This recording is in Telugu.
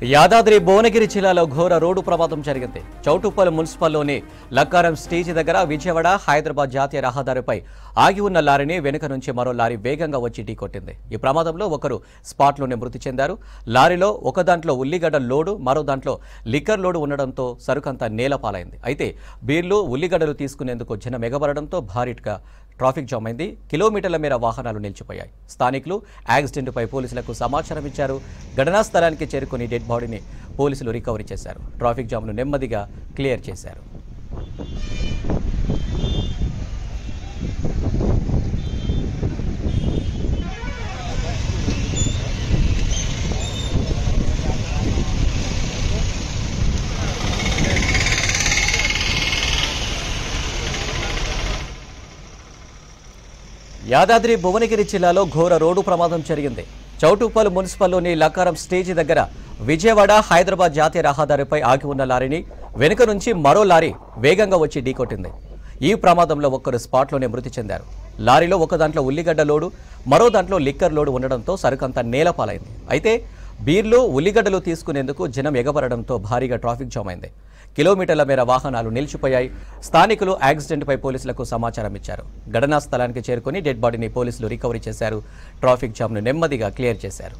యాదాద్రి భువనగిరి జిల్లాలో ఘోర రోడ్డు ప్రమాదం జరిగింది. చౌటుప్పల్ మున్సిపల్లోని లక్కారం స్టేజ్ దగ్గర విజయవాడ హైదరాబాద్ జాతీయ రహదారిపై ఆగి ఉన్న లారీని వెనుక నుంచి మరో లారీ వేగంగా వచ్చి ఢీకొట్టింది. ఈ ప్రమాదంలో ఒకరు స్పాట్లోనే మృతి చెందారు. లారీలో ఒక దాంట్లో ఉల్లిగడ్డ లోడు, మరో దాంట్లో లిక్కర్ లోడు ఉండడంతో సరుకంతా నేలపాలైంది. అయితే బీర్లు, ఉల్లిగడ్డలు తీసుకునేందుకు జనం ఎగబడడంతో భారీగా ట్రాఫిక్ జామ్ అయింది. కిలోమీటర్ల మేర వాహనాలు నిలిచిపోయాయి. స్థానికులు యాక్సిడెంట్పై పోలీసులకు సమాచారం ఇచ్చారు. ఘటనా స్థలానికి చేరుకుని డెడ్ బాడీని పోలీసులు రికవరీ చేశారు. ట్రాఫిక్ జామ్ను నెమ్మదిగా క్లియర్ చేశారు. యాదాద్రి భువనగిరి జిల్లాలో ఘోర రోడ్డు ప్రమాదం జరిగింది. చౌటుప్పల్ మున్సిపల్లోని లక్కారం స్టేజీ దగ్గర విజయవాడ హైదరాబాద్ జాతీయ రహదారిపై ఆగి ఉన్న లారీని వెనుక నుంచి మరో లారీ వేగంగా వచ్చి ఢీకొట్టింది. ఈ ప్రమాదంలో ఒక్కరు స్పాట్లోనే మృతి చెందారు. లారీలో ఒక దాంట్లో ఉల్లిగడ్డ లోడు, మరో దాంట్లో లిక్కర్ లోడు ఉండడంతో సరుకంతా నేలపాలైంది. అయితే బీర్లు, ఉల్లిగడ్డలు తీసుకునేందుకు జనం ఎగబడడంతో భారీగా ట్రాఫిక్ జామ్ అయింది. కిలోమీటర్ల మేర వాహనాలు నిలిచిపోయాయి. స్థానికులు యాక్సిడెంట్పై పోలీసులకు సమాచారం ఇచ్చారు. ఘటనా స్థలానికి చేరుకుని డెడ్ బాడీని పోలీసులు రికవరీ చేశారు. ట్రాఫిక్ జామ్ను నెమ్మదిగా క్లియర్ చేశారు.